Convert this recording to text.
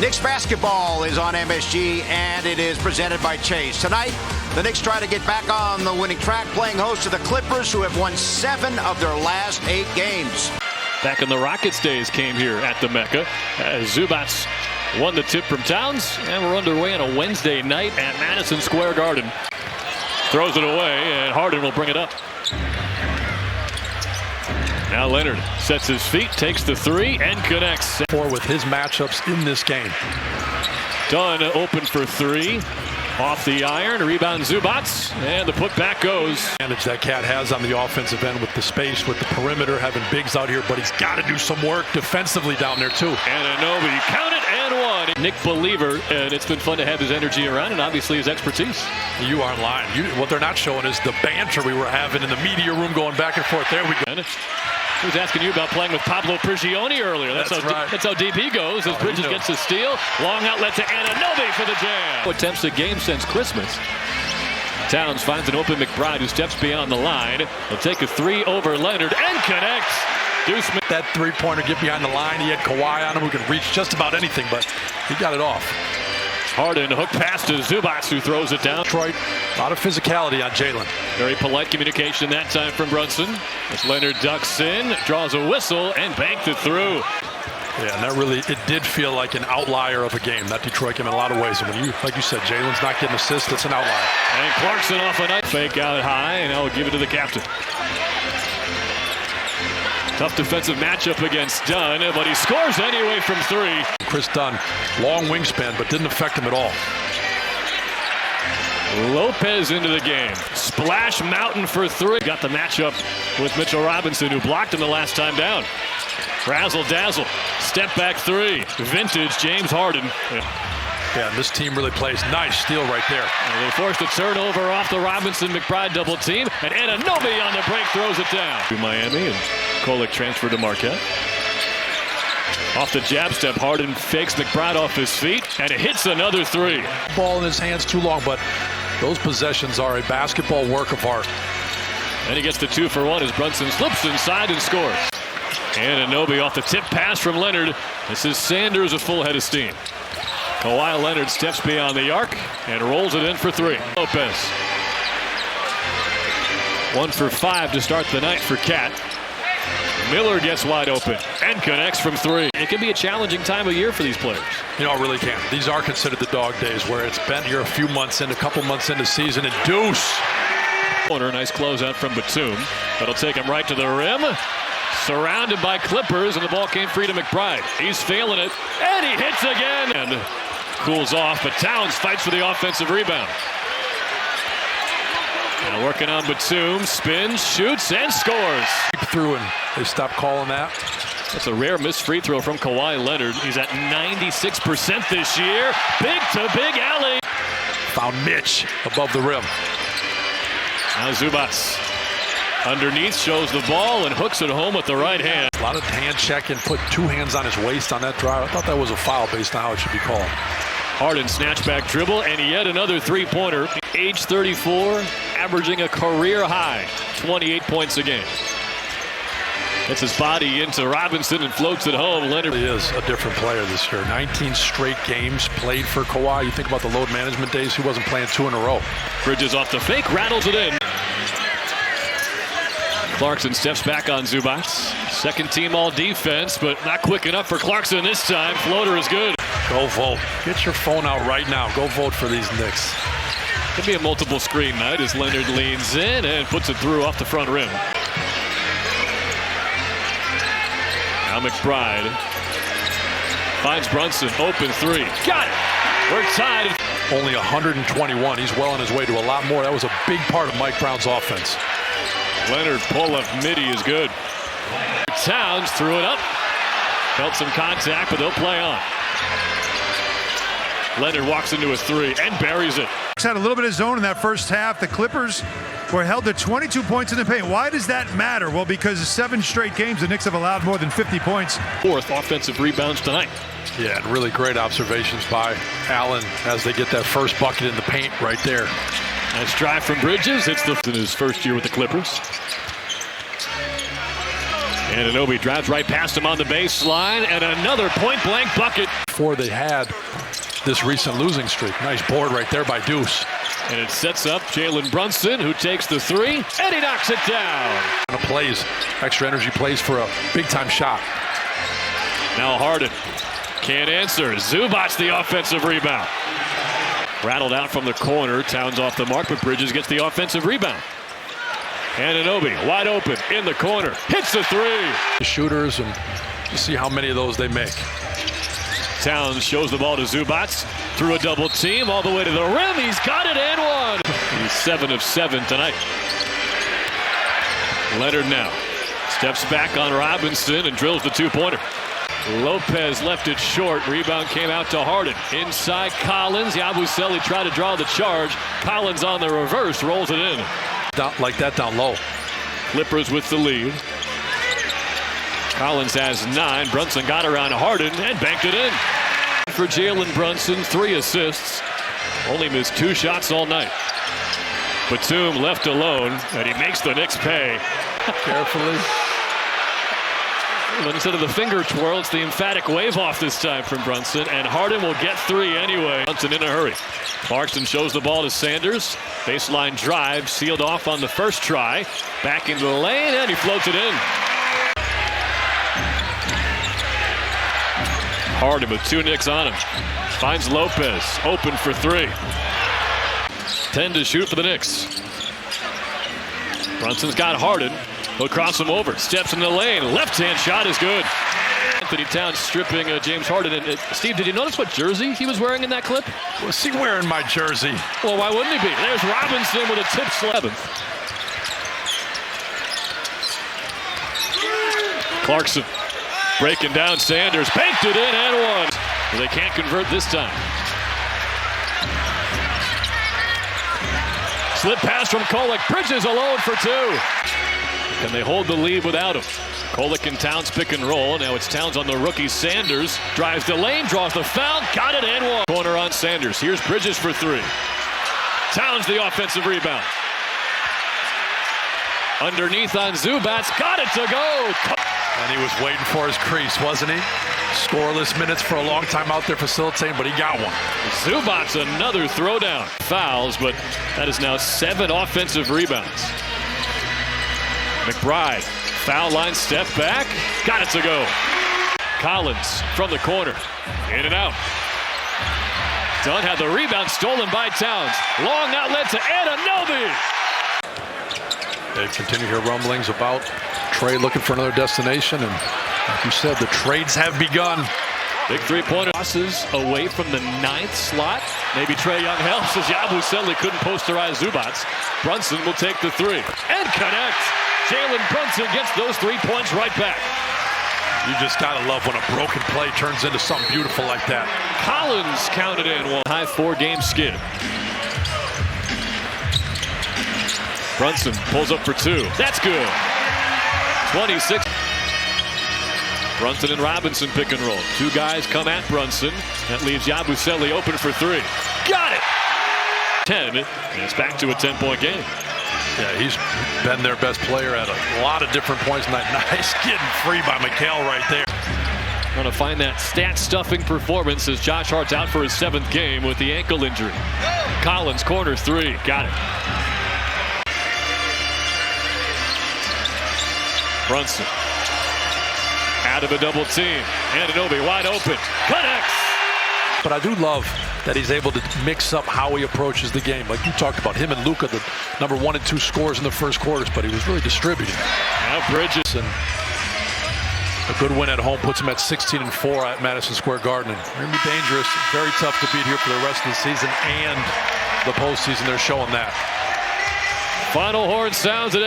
Knicks basketball is on MSG, and it is presented by Chase. Tonight, the Knicks try to get back on the winning track, playing host to the Clippers, who have won 7 of their last 8 games. Back in the Rockets days came here at the Mecca, as Zubats won the tip from Towns, and we're underway on a Wednesday night at Madison Square Garden. Throws it away, and Harden will bring it up. Now Leonard sets his feet, takes the 3, and connects. With his matchups in this game. Dunn open for 3. Off the iron, rebound Zubats, and the putback goes. Advantage that Cat has on the offensive end with the space, with the perimeter, having bigs out here, but he's got to do some work defensively down there too. Anunoby, count it, and 1. Nick Believer, and it's been fun to have his energy around and obviously his expertise. You aren't lying. What they're not showing is the banter we were having in the media room going back and forth. There we go. He was asking you about playing with Pablo Prigioni earlier. That's how deep he goes as Bridges gets a steal. Long outlet to Anunoby for the jam. Attempts a game since Christmas. Towns finds an open McBride who steps beyond the line. He'll take a 3 over Leonard and connects. Deuce Smith. That three-pointer get behind the line. He had Kawhi on him who can reach just about anything, but he got it off. Harden hook pass to Zubats, who throws it down. Detroit, a lot of physicality on Jalen. Very polite communication that time from Brunson. As Leonard ducks in, draws a whistle, and banked it through. Yeah, and that really, it did feel like an outlier of a game. That Detroit game in a lot of ways. And when you, like you said, Jalen's not getting assists, it's an outlier. And Clarkson off a night fake out high, and I'll give it to the captain. Tough defensive matchup against Dunn, but he scores anyway from 3. Chris Dunn, long wingspan, but didn't affect him at all. Lopez into the game. Splash Mountain for 3. Got the matchup with Mitchell Robinson, who blocked him the last time down. Razzle dazzle. Step back 3. Vintage James Harden. Yeah, and this team really plays. Nice steal right there. And they forced a turnover off the Robinson-McBride double team, and Anunoby on the break throws it down. To Miami, and Kolek transferred to Marquette. Off the jab step, Harden fakes McBride off his feet, and it hits another 3. Ball in his hands too long, but those possessions are a basketball work of art. And he gets the 2 for 1 as Brunson slips inside and scores. Anunoby off the tip pass from Leonard. This is Sanders a full head of steam. Kawhi Leonard steps beyond the arc and rolls it in for 3. Lopez. 1 for 5 to start the night for Cat. Miller gets wide open and connects from 3. It can be a challenging time of year for these players. You know, it really can. These are considered the dog days where it's been here a few months in, a couple months into season, and Deuce. Corner, nice closeout from Batum. That'll take him right to the rim. Surrounded by Clippers, and the ball came free to McBride. He's failing it, and he hits again. And cools off, but Towns fights for the offensive rebound. Now working on Batum, spins, shoots, and scores. Through, and they stopped calling that. That's a rare missed free throw from Kawhi Leonard. He's at 96% this year. Big to big alley. Found Mitch above the rim. Now Zubats underneath, shows the ball and hooks it home with the right hand. A lot of hand checking, put 2 hands on his waist on that drive. I thought that was a foul based on how it should be called. Harden snatchback dribble, and yet another 3-pointer. Age 34, averaging a career high 28 points a game. Gets his body into Robinson and floats it home. Leonard is a different player this year. 19 straight games played for Kawhi. You think about the load management days, he wasn't playing 2 in a row. Bridges off the fake, rattles it in. Clarkson steps back on Zubats. Second team all defense, but not quick enough for Clarkson this time. Floater is good. Go vote. Get your phone out right now. Go vote for these Knicks. Could be a multiple screen night as Leonard leans in and puts it through off the front rim. Now McBride finds Brunson, open 3. Got it! We're tied. Only 121. He's well on his way to a lot more. That was a big part of Mike Brown's offense. Leonard pull-up midi is good. Towns threw it up. Felt some contact, but they'll play on. Leonard walks into a 3 and buries it. Had a little bit of zone in that first half. The Clippers were held to 22 points in the paint. Why does that matter? Well, because 7 straight games, the Knicks have allowed more than 50 points. 4th offensive rebounds tonight. Yeah, and really great observations by Allen as they get that first bucket in the paint right there. Nice drive from Bridges. It's in his first year with the Clippers. Anunoby drives right past him on the baseline, and another point-blank bucket. Before they had this recent losing streak. Nice board right there by Deuce. And it sets up Jalen Brunson, who takes the three, and he knocks it down. Plays, extra energy plays for a big-time shot. Now Harden can't answer. Zubac the offensive rebound. Rattled out from the corner. Towns off the mark, but Bridges gets the offensive rebound. Anunoby wide open in the corner. Hits the three. The shooters, and you see how many of those they make. Towns shows the ball to Zubac through a double team all the way to the rim. He's got it and one. He's 7 of 7 tonight. Leonard now steps back on Robinson and drills the two-pointer. Lopez left it short. Rebound came out to Harden. Inside Collins. Yabusele tried to draw the charge. Collins on the reverse rolls it in. Down, like that down low. Clippers with the lead. Collins has 9. Brunson got around Harden and banked it in. For Jalen Brunson, 3 assists. Only missed 2 shots all night. Batum left alone, and he makes the Knicks pay. Carefully. But instead of the finger twirl, it's the emphatic wave off this time from Brunson, and Harden will get 3 anyway. Brunson in a hurry. Clarkson shows the ball to Sanders. Baseline drive, sealed off on the first try. Back into the lane, and he floats it in. Harden with 2 Knicks on him. Finds Lopez, open for 3. 10 to shoot for the Knicks. Brunson's got Harden. He'll cross him over. Steps in the lane. Left-hand shot is good. Anthony Towns stripping James Harden. And, Steve, did you notice what jersey he was wearing in that clip? Was he wearing my jersey? Well, why wouldn't he be? There's Robinson with a tip 7th. Clarkson breaking down Sanders. Banked it in and one. They can't convert this time. Slip pass from Kolek. Bridges alone for 2. Can they hold the lead without him? Kolek and Towns pick and roll. Now it's Towns on the rookie. Sanders drives the lane, draws the foul, got it and one. Corner on Sanders. Here's Bridges for 3. Towns the offensive rebound. Underneath on Zubac, got it to go. And he was waiting for his crease, wasn't he? Scoreless minutes for a long time out there facilitating, but he got one. Zubac another throwdown. Fouls, but that is now 7 offensive rebounds. McBride, foul line, step back, got it to go. Collins from the corner, in and out. Dunn had the rebound stolen by Towns. Long outlet to Anunoby. They continue to hear rumblings about Trey looking for another destination, and like you said, the trades have begun. Big three-pointer. Crosses away from the 9th slot. Maybe Trae Young helps as Yabusele couldn't posterize Zubac. Brunson will take the 3 and connect. Jalen Brunson gets those 3 points right back. You just gotta love when a broken play turns into something beautiful like that. Collins counted in one. High 4-game skid. Brunson pulls up for 2. That's good. 26. Brunson and Robinson pick and roll. 2 guys come at Brunson. That leaves Yabusele open for 3. Got it! 10, and it's back to a 10-point game. Yeah, he's been their best player at a lot of different points tonight. Nice getting free by McHale right there. Trying to find that stat-stuffing performance as Josh Hart's out for his 7th game with the ankle injury. Collins, corner 3. Got it. Brunson out of a double team. Anunoby wide open. Connects. But I do love that he's able to mix up how he approaches the game. Like you talked about, him and Luka, the number 1 and 2 scorers in the first quarters, but he was really distributing. Now Bridges. And a good win at home puts him at 16-4 at Madison Square Garden. And they're going to be dangerous. Very tough to beat here for the rest of the season and the postseason. They're showing that. Final horn sounds at